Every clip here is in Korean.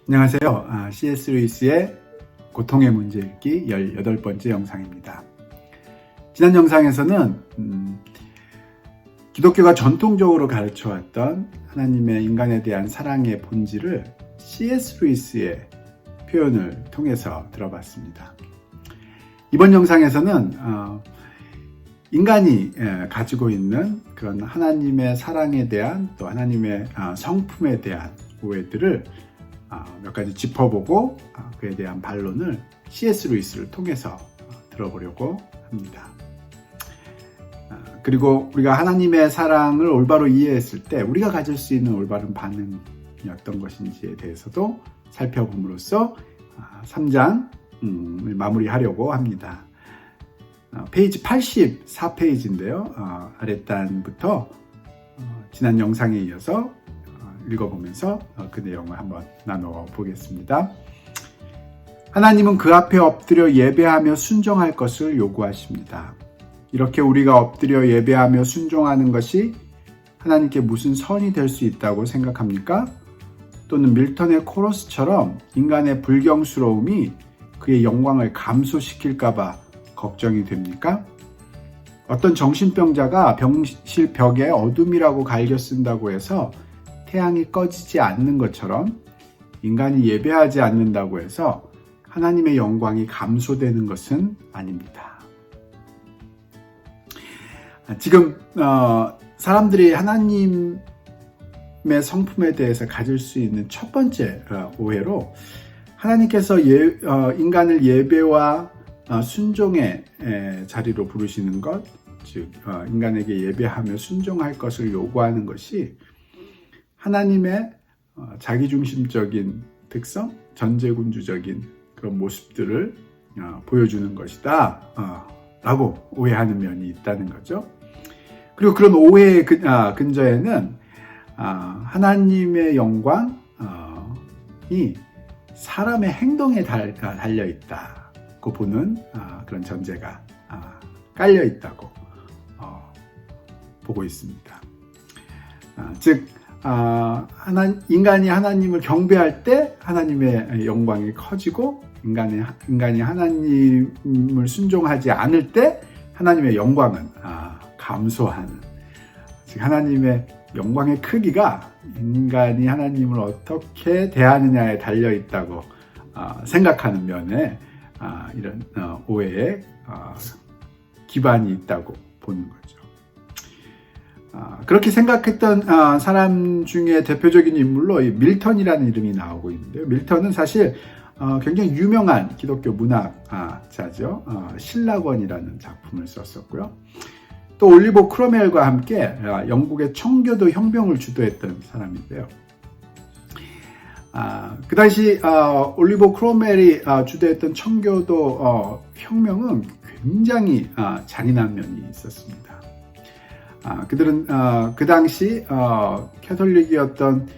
안녕하세요. C.S. 루이스의 고통의 문제 읽기 18번째 영상입니다. 지난 영상에서는 기독교가 전통적으로 가르쳐왔던 하나님의 인간에 대한 사랑의 본질을 C.S. 루이스의 표현을 통해서 들어봤습니다. 이번 영상에서는 인간이 가지고 있는 그런 하나님의 사랑에 대한 또 하나님의 성품에 대한 오해들을 몇 가지 짚어보고 그에 대한 반론을 C.S. 루이스를 통해서 들어보려고 합니다. 그리고 우리가 하나님의 사랑을 올바로 이해했을 때 우리가 가질 수 있는 올바른 반응이 어떤 것인지에 대해서도 살펴봄으로써 3장을 마무리하려고 합니다. 페이지 84페이지인데요. 아랫단부터 지난 영상에 이어서 읽어보면서 그 내용을 한번 나눠 보겠습니다. 하나님은 그 앞에 엎드려 예배하며 순종할 것을 요구하십니다. 이렇게 우리가 엎드려 예배하며 순종하는 것이 하나님께 무슨 선이 될 수 있다고 생각합니까? 또는 밀턴의 코러스처럼 인간의 불경스러움이 그의 영광을 감소시킬까 봐 걱정이 됩니까? 어떤 정신병자가 병실 벽에 어둠이라고 갈겨 쓴다고 해서 태양이 꺼지지 않는 것처럼 인간이 예배하지 않는다고 해서 하나님의 영광이 감소되는 것은 아닙니다. 지금 사람들이 하나님의 성품에 대해서 가질 수 있는 첫 번째 오해로 하나님께서 인간을 예배와 순종의 자리로 부르시는 것, 즉 인간에게 예배하며 순종할 것을 요구하는 것이 하나님의 자기중심적인 특성, 전제군주적인 그런 모습들을 보여주는 것이다 라고 오해하는 면이 있다는 거죠. 그리고 그런 오해의 근저에는 하나님의 영광이 사람의 행동에 달려 있다고 보는 그런 전제가 깔려 있다고 보고 있습니다. 즉 인간이 하나님을 경배할 때 하나님의 영광이 커지고 인간이 하나님을 순종하지 않을 때 하나님의 영광은 감소하는, 즉 하나님의 영광의 크기가 인간이 하나님을 어떻게 대하느냐에 달려 있다고 생각하는 면에 이런 오해에 기반이 있다고 보는 거죠. 그렇게 생각했던 사람 중에 대표적인 인물로 밀턴이라는 이름이 나오고 있는데요. 밀턴은 사실 굉장히 유명한 기독교 문학자죠. 신라권이라는 작품을 썼었고요. 또 올리버 크로멜과 함께 영국의 청교도 혁명을 주도했던 사람인데요. 그 당시 올리버 크로멜이 주도했던 청교도 혁명은 굉장히 잔인한 면이 있었습니다. 그들은 그 당시 캐톨릭이었던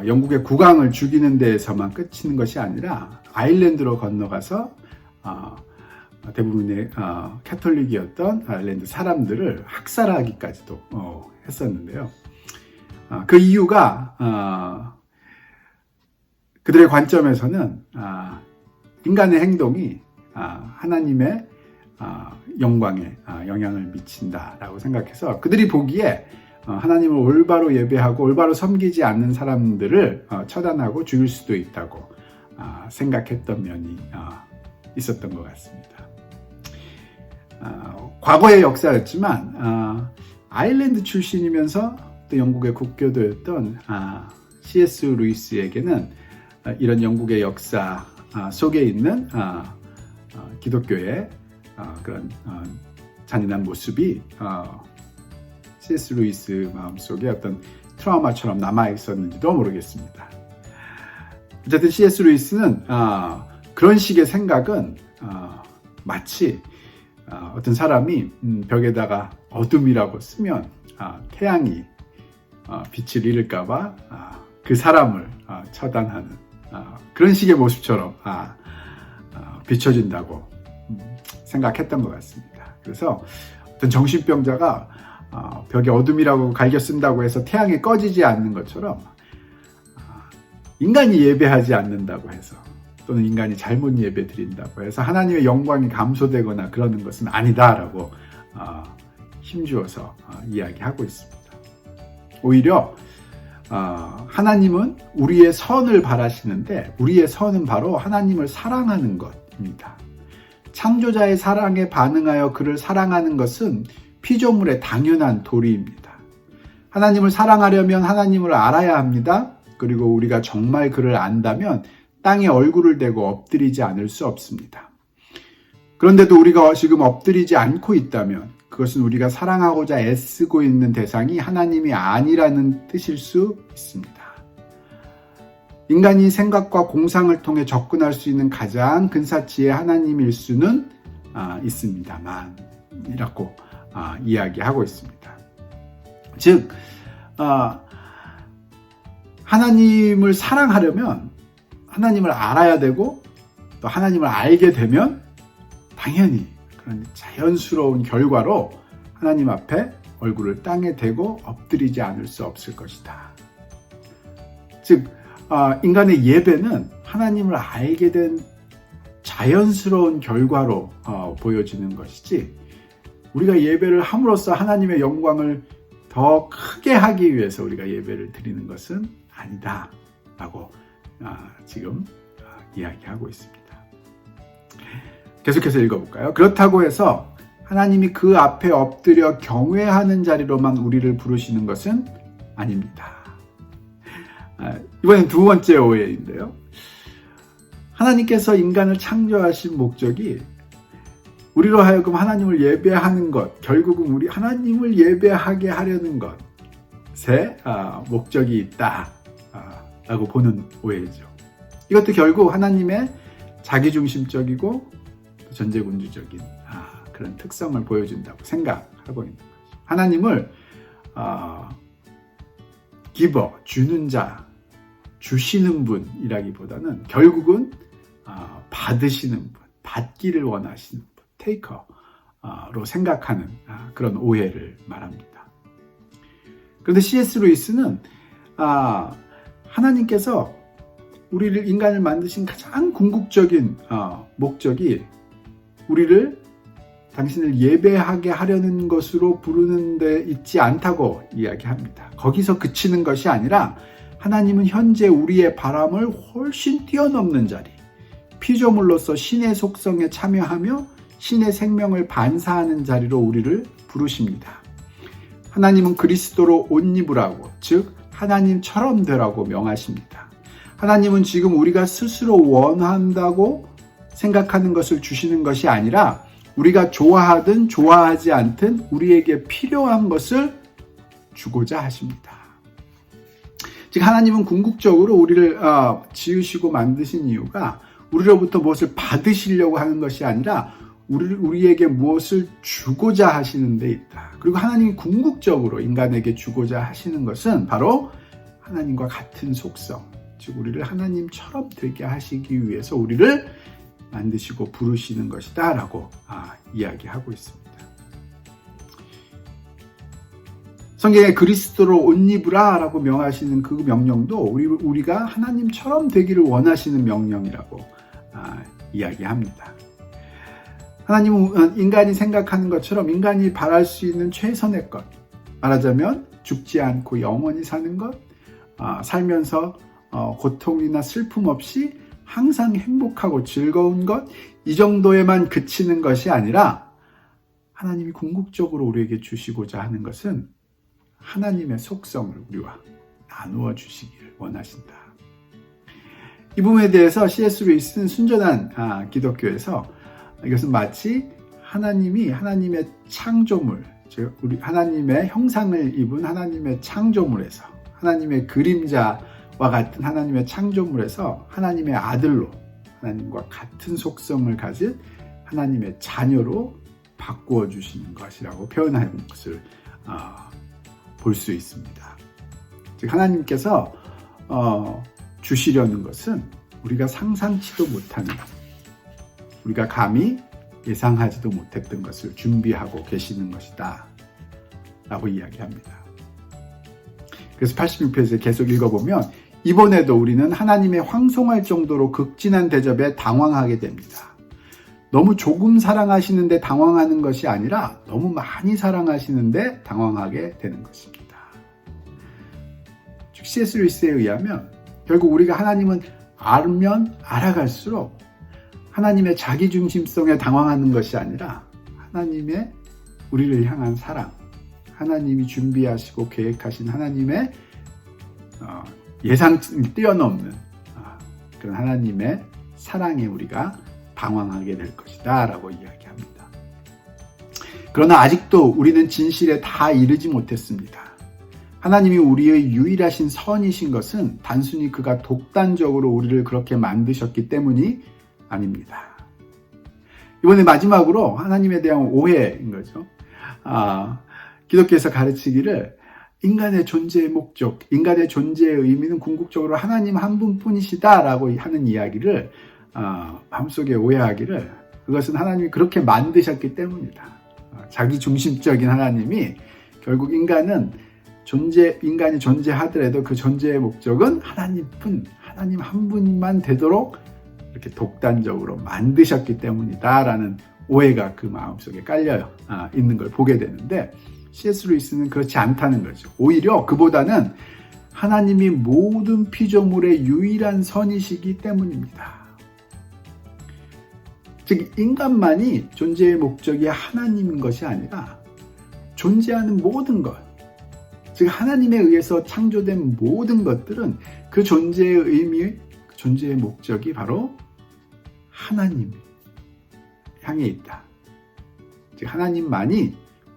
영국의 국왕을 죽이는 데에서만 그치는 것이 아니라 아일랜드로 건너가서 대부분의 캐톨릭이었던 아일랜드 사람들을 학살하기까지도 했었는데요. 그 이유가 그들의 관점에서는 인간의 행동이 하나님의 영광에 영향을 미친다라고 생각해서 그들이 보기에 하나님을 올바로 예배하고 올바로 섬기지 않는 사람들을 처단하고 죽일 수도 있다고 생각했던 면이 있었던 것 같습니다. 과거의 역사였지만 아일랜드 출신이면서 또 영국의 국교도였던 C.S. 루이스에게는 이런 영국의 역사 속에 있는 기독교의 그런 잔인한 모습이 C.S. 루이스 마음속에 어떤 트라우마처럼 남아 있었는지도 모르겠습니다. 어쨌든 C.S. 루이스는 그런 식의 생각은 마치 어떤 사람이 벽에다가 어둠이라고 쓰면 태양이 빛을 잃을까봐 그 사람을 처단하는 그런 식의 모습처럼 비춰진다고 생각했던 것 같습니다. 그래서 어떤 정신병자가 벽에 어둠이라고 갈겨 쓴다고 해서 태양이 꺼지지 않는 것처럼 인간이 예배하지 않는다고 해서 또는 인간이 잘못 예배 드린다고 해서 하나님의 영광이 감소되거나 그러는 것은 아니다라고 힘주어서 이야기하고 있습니다. 오히려 하나님은 우리의 선을 바라시는데 우리의 선은 바로 하나님을 사랑하는 것입니다. 창조자의 사랑에 반응하여 그를 사랑하는 것은 피조물의 당연한 도리입니다. 하나님을 사랑하려면 하나님을 알아야 합니다. 그리고 우리가 정말 그를 안다면 땅에 얼굴을 대고 엎드리지 않을 수 없습니다. 그런데도 우리가 지금 엎드리지 않고 있다면 그것은 우리가 사랑하고자 애쓰고 있는 대상이 하나님이 아니라는 뜻일 수 있습니다. 인간이 생각과 공상을 통해 접근할 수 있는 가장 근사치의 하나님일 수는 있습니다만 이라고 이야기하고 있습니다. 즉 하나님을 사랑하려면 하나님을 알아야 되고 또 하나님을 알게 되면 당연히 그런 자연스러운 결과로 하나님 앞에 얼굴을 땅에 대고 엎드리지 않을 수 없을 것이다. 즉 인간의 예배는 하나님을 알게 된 자연스러운 결과로 보여지는 것이지 우리가 예배를 함으로써 하나님의 영광을 더 크게 하기 위해서 우리가 예배를 드리는 것은 아니다 라고 지금 이야기하고 있습니다. 계속해서 읽어볼까요? 그렇다고 해서 하나님이 그 앞에 엎드려 경외하는 자리로만 우리를 부르시는 것은 아닙니다. 이번엔 두 번째 오해인데요. 하나님께서 인간을 창조하신 목적이 우리로 하여금 하나님을 예배하는 것, 결국은 우리 하나님을 예배하게 하려는 것에 목적이 있다라고 보는 오해죠. 이것도 결국 하나님의 자기중심적이고 전제군주적인 그런 특성을 보여준다고 생각하고 있는 거죠. 하나님을 기버, 주는 자, 주시는 분이라기보다는 결국은 받으시는 분, 받기를 원하시는 분, 테이커로 생각하는 그런 오해를 말합니다. 그런데 C.S. 루이스는 하나님께서 우리를 인간을 만드신 가장 궁극적인 목적이 우리를 당신을 예배하게 하려는 것으로 부르는 데 있지 않다고 이야기합니다. 거기서 그치는 것이 아니라 하나님은 현재 우리의 바람을 훨씬 뛰어넘는 자리, 피조물로서 신의 속성에 참여하며 신의 생명을 반사하는 자리로 우리를 부르십니다. 하나님은 그리스도로 옷 입으라고, 즉 하나님처럼 되라고 명하십니다. 하나님은 지금 우리가 스스로 원한다고 생각하는 것을 주시는 것이 아니라 우리가 좋아하든 좋아하지 않든 우리에게 필요한 것을 주고자 하십니다. 즉 하나님은 궁극적으로 우리를 지으시고 만드신 이유가 우리로부터 무엇을 받으시려고 하는 것이 아니라 우리에게 무엇을 주고자 하시는 데 있다. 그리고 하나님이 궁극적으로 인간에게 주고자 하시는 것은 바로 하나님과 같은 속성, 즉 우리를 하나님처럼 되게 하시기 위해서 우리를 만드시고 부르시는 것이다 라고 이야기하고 있습니다. 성경에 그리스도로 옷 입으라 라고 명하시는 그 명령도 우리가 하나님처럼 되기를 원하시는 명령이라고 이야기합니다. 하나님은 인간이 생각하는 것처럼 인간이 바랄 수 있는 최선의 것, 말하자면 죽지 않고 영원히 사는 것, 살면서 고통이나 슬픔 없이 항상 행복하고 즐거운 것, 이 정도에만 그치는 것이 아니라 하나님이 궁극적으로 우리에게 주시고자 하는 것은 하나님의 속성을 우리와 나누어 주시기를 원하신다. 이 부분에 대해서 C.S. 루이스는 순전한 기독교에서 이것은 마치 하나님이 하나님의 창조물, 즉 우리 하나님의 형상을 입은 하나님의 창조물에서 하나님의 그림자와 같은 하나님의 창조물에서 하나님의 아들로 하나님과 같은 속성을 가진 하나님의 자녀로 바꾸어 주시는 것이라고 표현하는 것을 볼 수 있습니다. 즉 하나님께서 주시려는 것은 우리가 상상치도 못하는, 우리가 감히 예상하지도 못했던 것을 준비하고 계시는 것이다 라고 이야기합니다. 그래서 86페이지에 계속 읽어보면 이번에도 우리는 하나님의 황송할 정도로 극진한 대접에 당황하게 됩니다. 너무 조금 사랑하시는데 당황하는 것이 아니라 너무 많이 사랑하시는데 당황하게 되는 것입니다. 즉 C.S. 루이스에 의하면 결국 우리가 하나님은 알면 알아갈수록 하나님의 자기중심성에 당황하는 것이 아니라 하나님의 우리를 향한 사랑, 하나님이 준비하시고 계획하신 하나님의 예상을 뛰어넘는 그런 하나님의 사랑에 우리가 당황하게 될 것이다 라고 이야기합니다. 그러나 아직도 우리는 진실에 다 이르지 못했습니다. 하나님이 우리의 유일하신 선이신 것은 단순히 그가 독단적으로 우리를 그렇게 만드셨기 때문이 아닙니다. 이번에 마지막으로 하나님에 대한 오해인 거죠. 기독교에서 가르치기를 인간의 존재의 목적, 인간의 존재의 의미는 궁극적으로 하나님 한 분뿐이시다라고 하는 이야기를 마음속에 오해하기를, 그것은 하나님이 그렇게 만드셨기 때문이다. 자기 중심적인 하나님이 결국 인간이 존재하더라도 그 존재의 목적은 하나님 한 분만 되도록 이렇게 독단적으로 만드셨기 때문이다라는 오해가 그 마음속에 깔려 있는 걸 보게 되는데, C.S. 루이스는 그렇지 않다는 거죠. 오히려 그보다는 하나님이 모든 피조물의 유일한 선이시기 때문입니다. 즉 인간만이 존재의 목적이 하나님인 것이 아니라 존재하는 모든 것, 즉 하나님에 의해서 창조된 모든 것들은 그 존재의 의미, 존재의 목적이 바로 하나님 향해 있다. 즉 하나님만이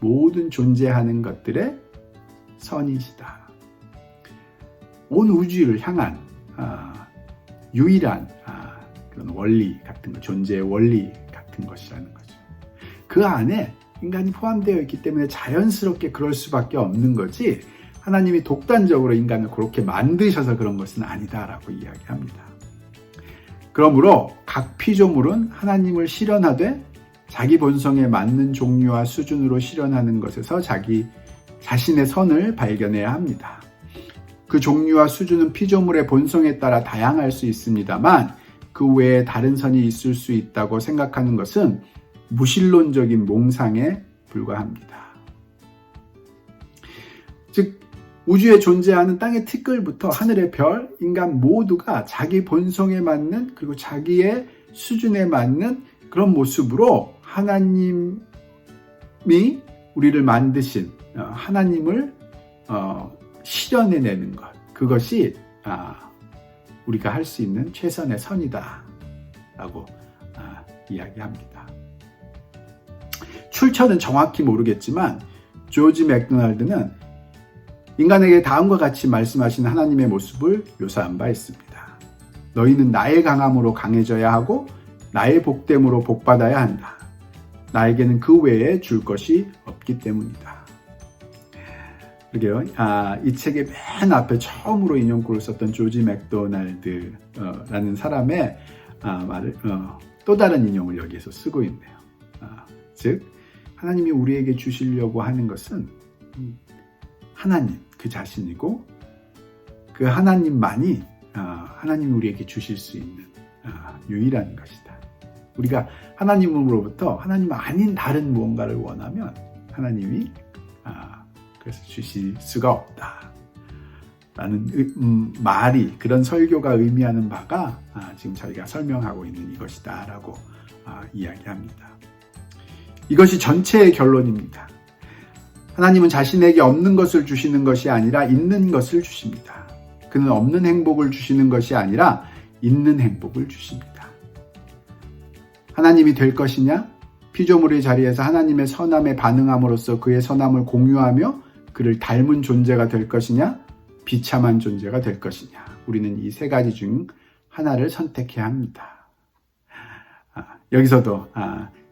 모든 존재하는 것들의 선이시다. 온 우주를 향한 유일한 그런 원리 같은 것, 존재의 원리 같은 것이라는 거죠. 그 안에 인간이 포함되어 있기 때문에 자연스럽게 그럴 수밖에 없는 거지, 하나님이 독단적으로 인간을 그렇게 만드셔서 그런 것은 아니다라고 이야기합니다. 그러므로 각 피조물은 하나님을 실현하되 자기 본성에 맞는 종류와 수준으로 실현하는 것에서 자신의 선을 발견해야 합니다. 그 종류와 수준은 피조물의 본성에 따라 다양할 수 있습니다만 그 외에 다른 선이 있을 수 있다고 생각하는 것은 무신론적인 몽상에 불과합니다. 즉 우주에 존재하는 땅의 티끌부터 하늘의 별, 인간 모두가 자기 본성에 맞는, 그리고 자기의 수준에 맞는 그런 모습으로 하나님이 우리를 만드신 하나님을 실현해내는 것, 그것이 우리가 할 수 있는 최선의 선이다 라고 이야기합니다. 출처는 정확히 모르겠지만 조지 맥도날드는 인간에게 다음과 같이 말씀하신 하나님의 모습을 묘사한 바 있습니다. 너희는 나의 강함으로 강해져야 하고 나의 복됨으로 복받아야 한다. 나에게는 그 외에 줄 것이 없기 때문이다. 그러게요. 이 책의 맨 앞에 처음으로 인용구를 썼던 조지 맥도날드라는 사람의 말을 또 다른 인용을 여기에서 쓰고 있네요. 즉 하나님이 우리에게 주시려고 하는 것은 하나님 그 자신이고, 그 하나님만이 하나님이 우리에게 주실 수 있는 유일한 것이다. 우리가 하나님으로부터 하나님 아닌 다른 무언가를 원하면 하나님이 그래서 주실 수가 없다 라는 말이, 그런 설교가 의미하는 바가 지금 저희가 설명하고 있는 이것이다 라고 이야기합니다. 이것이 전체의 결론입니다. 하나님은 자신에게 없는 것을 주시는 것이 아니라 있는 것을 주십니다. 그는 없는 행복을 주시는 것이 아니라 있는 행복을 주십니다. 하나님이 될 것이냐? 피조물의 자리에서 하나님의 선함에 반응함으로써 그의 선함을 공유하며 그를 닮은 존재가 될 것이냐? 비참한 존재가 될 것이냐? 우리는 이 세 가지 중 하나를 선택해야 합니다. 여기서도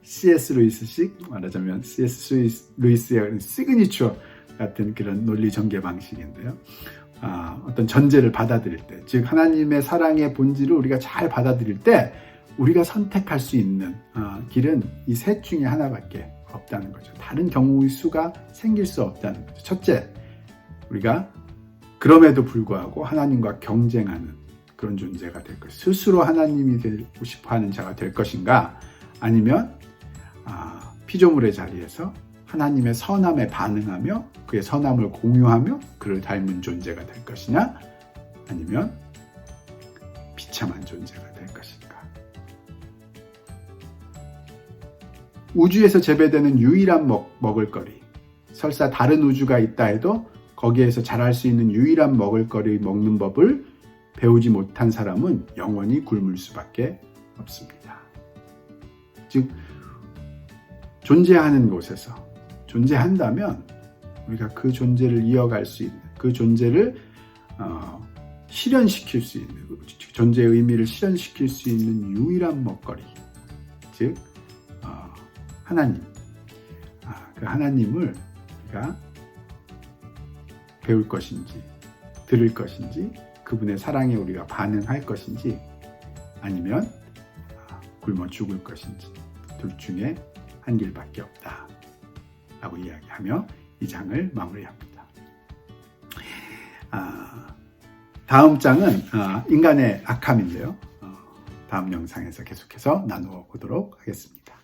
C.S. 루이스식, 말하자면 C.S. 루이스의 시그니처 같은 그런 논리 전개 방식인데요. 어떤 전제를 받아들일 때, 즉 하나님의 사랑의 본질을 우리가 잘 받아들일 때 우리가 선택할 수 있는 길은 이 셋 중에 하나밖에 없다는 거죠. 다른 경우의 수가 생길 수 없다는 거죠. 첫째, 우리가 그럼에도 불구하고 하나님과 경쟁하는 그런 존재가 될 것인가? 스스로 하나님이 되고 싶어하는 자가 될 것인가? 아니면 피조물의 자리에서 하나님의 선함에 반응하며 그의 선함을 공유하며 그를 닮은 존재가 될 것이냐? 아니면 비참한 존재가 될 것인가? 우주에서 재배되는 유일한 먹을거리, 설사 다른 우주가 있다 해도 거기에서 자랄 수 있는 유일한 먹을거리 먹는 법을 배우지 못한 사람은 영원히 굶을 수밖에 없습니다. 즉 존재하는 곳에서 존재한다면 우리가 그 존재를 이어갈 수 있는, 그 존재를 실현시킬 수 있는, 존재의 의미를 실현시킬 수 있는 유일한 먹거리, 즉 하나님, 그 하나님을 우리가 배울 것인지 들을 것인지 그분의 사랑에 우리가 반응할 것인지 아니면 굶어 죽을 것인지 둘 중에 한 길밖에 없다 라고 이야기하며 이 장을 마무리합니다. 다음 장은 인간의 악함인데요. 다음 영상에서 계속해서 나누어 보도록 하겠습니다.